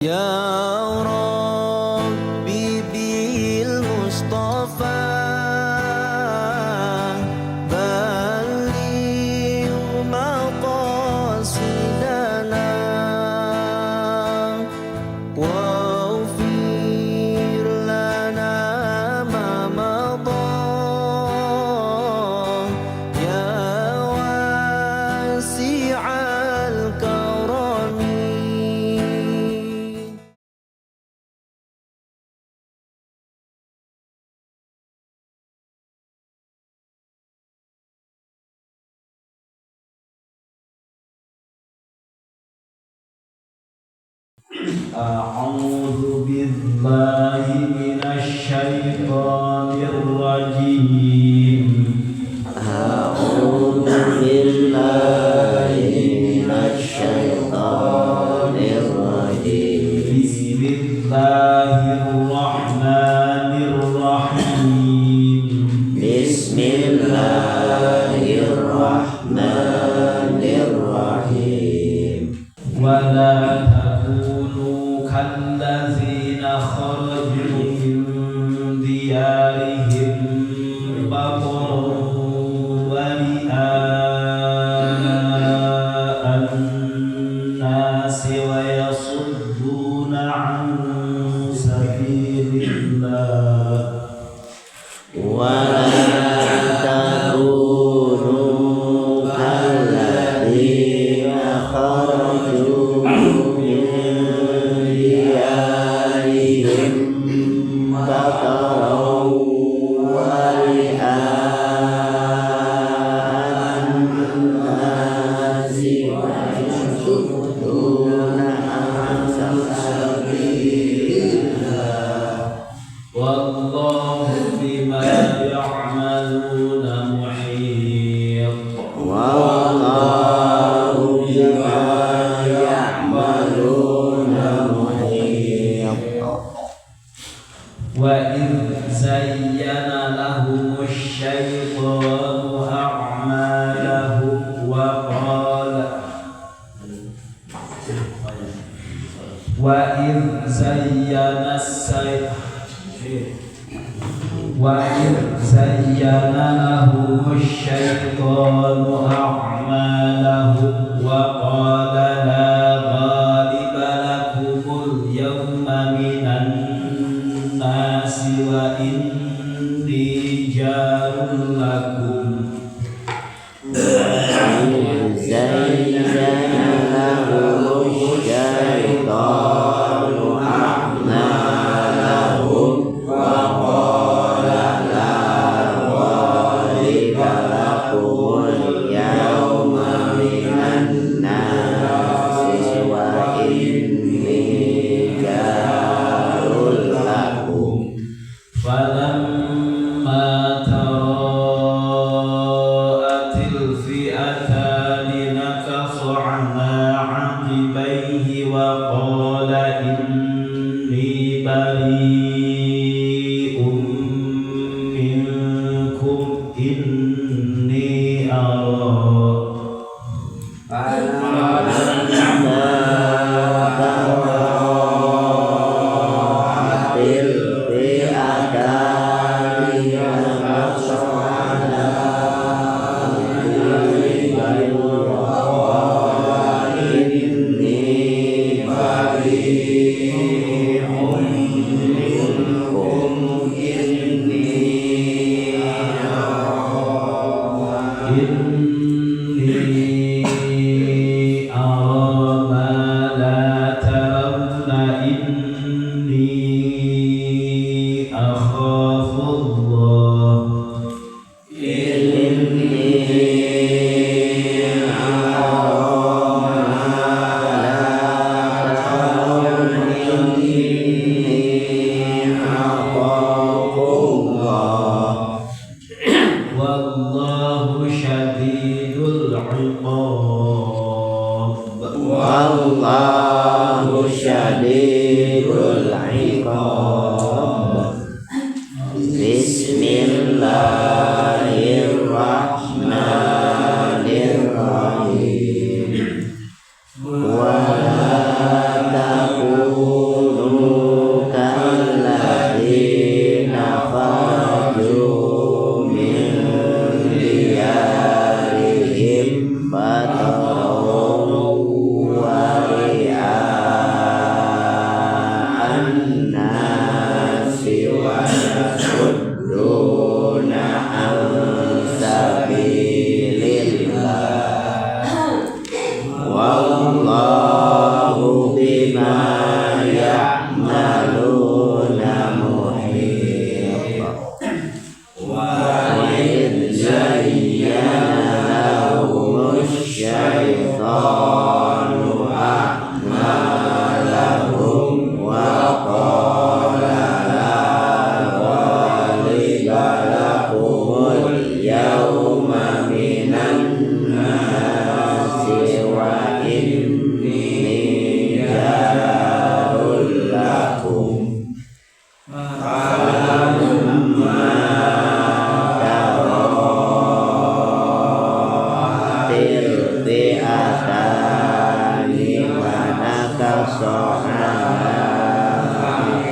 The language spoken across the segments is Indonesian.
Ya Rabbi bil Mustafa balligh maqasidana waghfir lana ma madha ya wasi'al karami. أعوذ بالله من الشيطان الرجيم أعوذ بالله من الشيطان الرجيم بسم الله الرحمن الرحيم بسم الله الرحمن الرحيم ولا تكونوا كالذين خرجوا من ديارهم بطرا ورئاء الناس ويصدون عن سبيل الله ولا تكونوا كالذين خرجوا من ديارهم بطرا ورئاء الناس ويصدون عن سبيل الله والله بما يعملون محيط والله بما يعملون محيط وإذ زين لهم الشيطان أعمالهم وإذ زين لهم الشيطان أعمالهم وقال لا غالب لكم اليوم من الناس وإني جار لكم زين لهم الشيطان أعمالهم وقال لا غالب لكم اليوم من الناس وإني جار لكم فلما تراءت الفئتان نكص على عقبيه وقال إني بريء منكم إني أرى إني أرى ما لا ترون إني أخاف الله والله شديد العقاب والله شديد العقاب بسم الله الرحمن الرحيم ولا تكونوا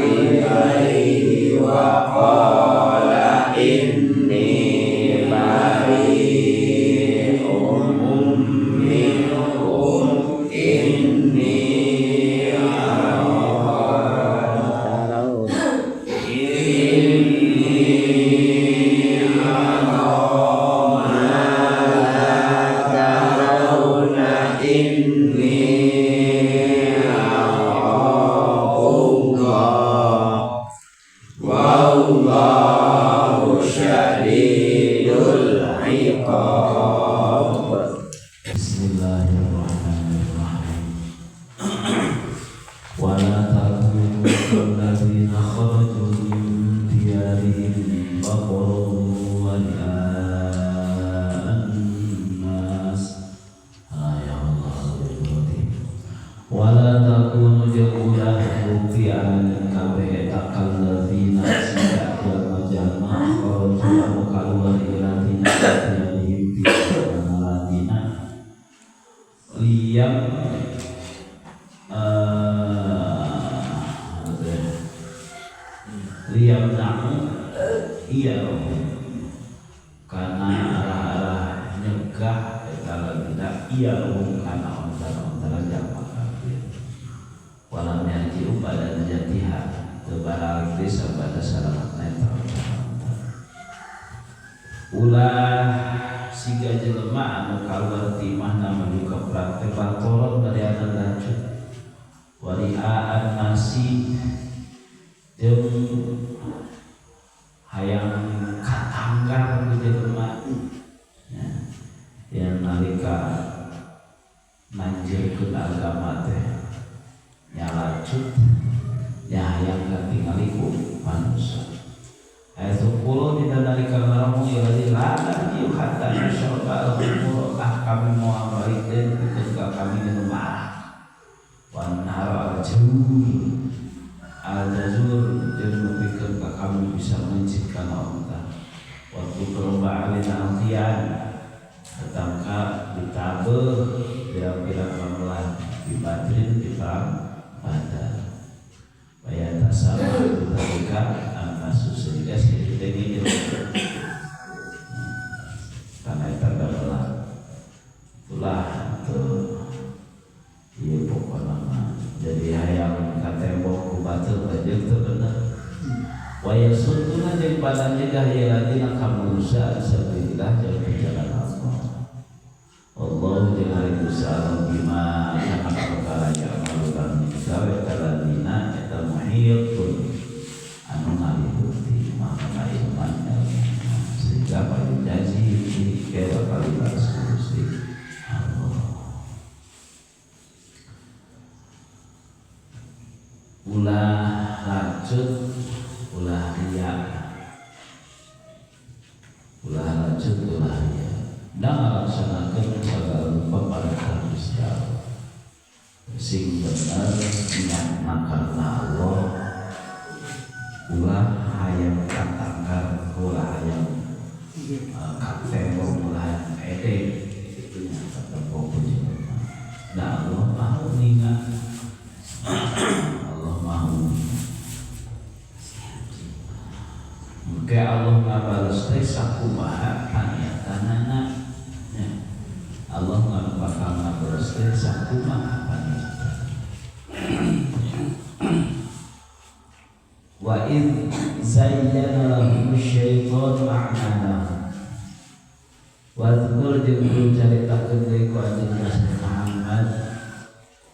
ilaihi wa qala inni bari'un minkum inni Bismillahirrahmanirrahim. Wala takunu kalladzina kharaju min diyarihim baqaran wa ria'an nas. Ya Allah, wala takunu jaulah buktian kabeh takalladzina sida jalma kharaju kaluar ila diyarihim liam liam namu iya karena arah-arah nyegah kalau tidak iya karena antara jamaah kafir walam yajiu pada najatiha tebarang desa pada syarat netral ulah siga jelema anu kaluar timah nama juga praktek balkoron dari anak lanjut wari'aan nasi jeung hayang katanggar di jelema yang nalika manjirkeun agama teh nyalacut nya hayang katingali ku manusia ayat 10 tidak dari kamar mengilah lada diu hatta syarba al-umur kami mau balikin ketika kami di rumah wanhar al-jazur dan memikir kami bisa menciptakan Allah waktu perlombaan al-qiyan ketangka ditabeh kira-kira pelan di badrin di perang Badar bayar tasawuf ketika kasus sehingga sedikit ini karena itu adalah itulah iya pokoknya jadi hayang katembok kubatul aja itu benar wayang suntunan yang badannya gaya lagi nak manusia sebillah jalan perjalanan Allah jangan salam bima yang perkara yang malukan gawe kaladina eta muhiyatun anu ngaliputi makna ilmunya sehingga pada janji ini kira kali Gusti Allah ulah lanjut ulah riya dan melaksanakan segala pemerintahan Islam sing benar niat karena Allah ulah hayang katanggar ulah hayang katembok ulah ede itu yang katembok nah Allah mau ningat Allah mau mungkin Allah ngabalas teh sakumaha paniatanana Allah nggak bakal ngabalas teh sakumaha paniatan wa id zayyana lahum syaitan ma'ana wa dzkur jeung caritakeun deui ku anjeun Muhammad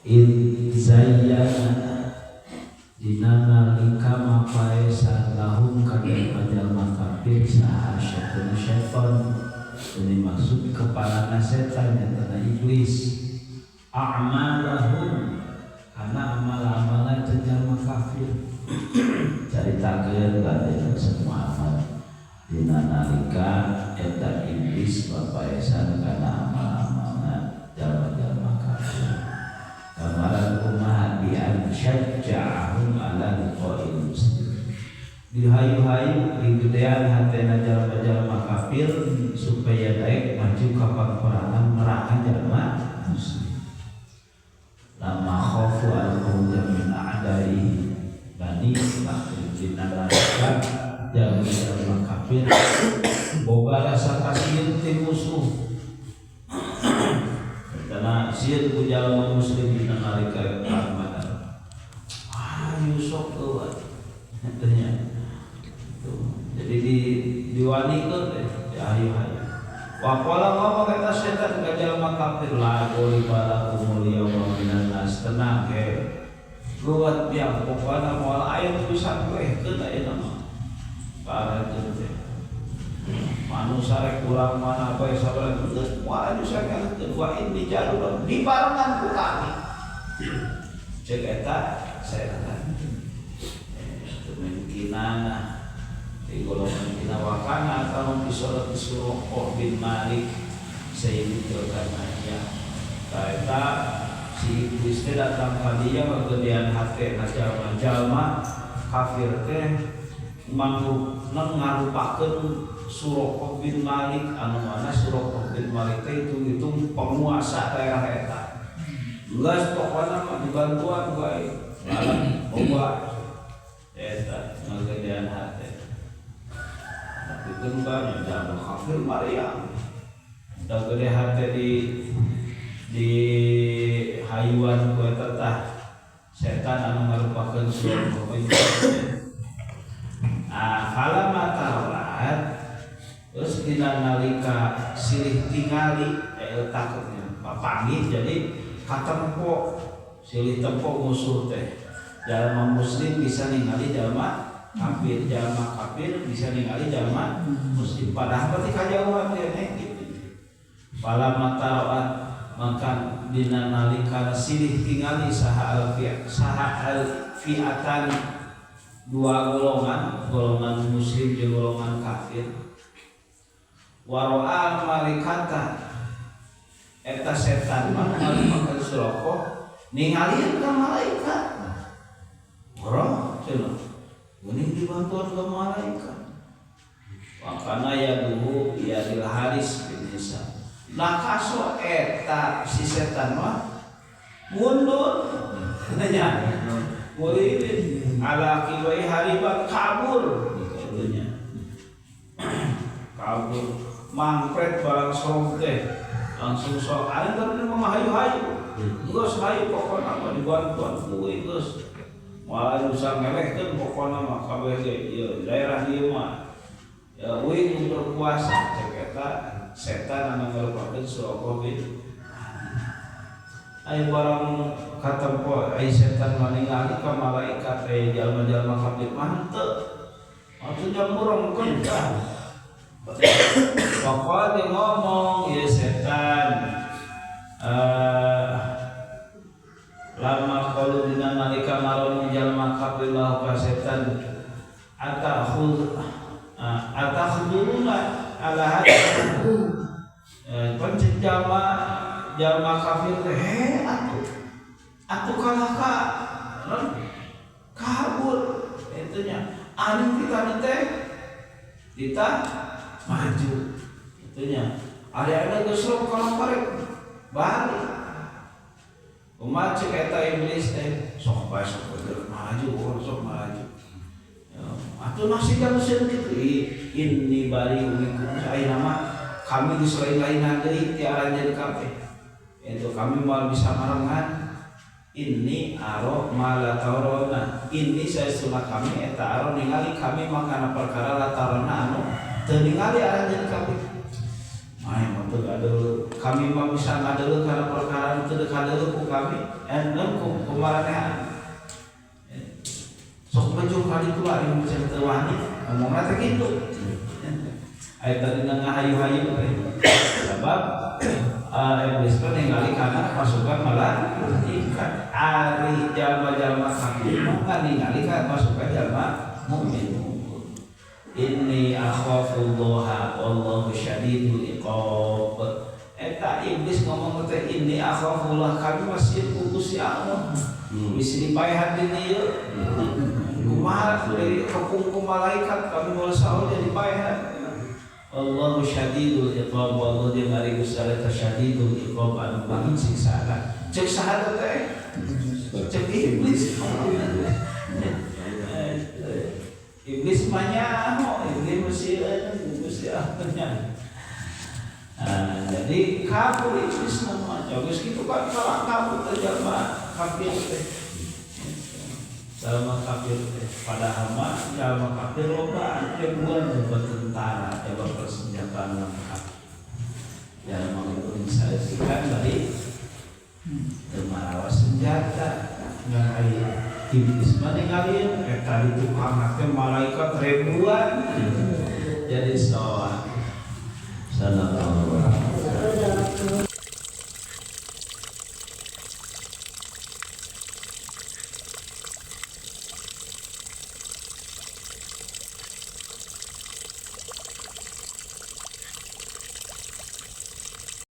id zayyana dina nalika mapaesan lahum kadang jalma kafir saha syaitan ini maksud kepala setan yang tanda iblis a'malahum karena amal-amalan jalma kafir caritakeun kadang semua amal dina nalika eta iblis mapaesan kana amal-amalan jalma-jalma kafir kamaran kumaha bi syajja'ahum ala liqa'il muslim dihayu-hayu digedean hatena jalma-jalma kafir supaya daek maju ka peperangan merangan jalma muslim lama khafu al-khawja min a'daihi bani dinanarakan jalan kafir boga rasa kasihan ti musuh karena sieun ku jalma muslim dina nalika Ramadan Yusuf eueuh katanya jadi diwanikeun ya ayo Wakola ngomong kata setan ke jalma kafir la qoli bala umulia wa minan nas tenang ke luat biang pokokna moal aya tulisan gue keun aya nama para teh manusia rek ulang mana bae sabaraha geus moal bisa ngaleun wa ini jalur di barengan ku kami cek eta setan kemungkinan di golongan kita wakana atau disuruh bin Malik Sayyid Al-Qanaya karena si istri datang dia kemudian hati jalma kafir teh ngarupakeun Suraqah bin Malik anu mana Suraqah bin Malik teh itu penguasa daerah eta geus pokona mah dibantuan bae lalang obat eta ngagedean hati itu banyak jangan kafir Maryam udah gede hati di hayuan kue tetah setan anu ngarupakeun Suraqah fala matarat terus dina nalika silih tingali takutnya papangih jadi katempo silih tempo musuh teh jalma muslim bisa ningali jalma kafir bisa ningali jalma muslim padahal berarti kajauhan dia gitu. Pala mataroat maka dina nalika silih tingali saha al-fi'atan dua golongan muslim jeung golongan kafir waro'al malaikata eta setan mah malaikat Suraqah ningalieun ka malaikat ora cenah mending dibantuan ke malaikat makana ya dulu ya dil Haris bin Hisham nah kaso eta si setan mah mundur katanya muridin ala kiwai haribat kabur katanya kabur mangpret barang sorong teh langsung sok ada tadi mah hayu-hayu geus hayu pokona mah dibantuan kuwi geus malah usah ngelehkeun pokona mah kabeh ieu daerah ieu mah ya uing berkuasa cek eta setan anu ngarupakeun Suraqah bin ai barang katempo ai setan maningali ka malaikat jalma-jalma kafir mah teu atuh jamurengkeun kan pokoknya dia ngomong ya setan lama kalau dina nalika maron jalma kafir lahu ka setan atakhuduna ala hadza pancen jalma kafir teh atuh kalaka kabur itunya anu kita teh kita maju itunya ada geus kalau karek balik umat cek eta iblis teh sok bae sok maju sok maju atuh nasi kan seueur kitu inni bari minkum ai nama kami diselain-lainan deui ti aranjeun kabeh itu kami mau bisa marangan ini aro mala taurona ini saestuna kami eta aro ningali kami makana perkara la taurona anu teu ningali aranjeun kabeh main untuk adul kami mah bisa ngadeuleun kana perkara teu kadeuleun ku kami ku maranehan sok maju ka ditu ari mun teu wani ngomongna teh kitu aya tadi ngahayu-hayu sebab iblis teh ningali kana pasukan malaikat ari jalma-jalma kafir mah ningali kana pasukan jalma mukmin inni akhafullaha wallahu syadidul iqab eta iblis ngomong teh inni akhafullah kami masih putus ya Allah bisa dipaehan di dieu kumaha dari hukum malaikat kami mau saul jadi paehan wallahu syadidul iqab wallahu jeung ari Gusti Allah syadidul iqab anu banget siksaan cek saha teh Cek iblis. Iblis banyak, iblis mesti akhirnya. Jadi kabur iblis nama. Jauh gitu kan kalau kabur terjadi kafir teh. Dalam kafir teh. Padahal mah dalam kafir loba ribuan bertentara, coba persenjataan lengkap. Yang menginisiasikan dari marawas senjata. Ngai iblis mana kalian? Tadi tukang haknya malaikat ribuan. Jadi soal. Sallallahu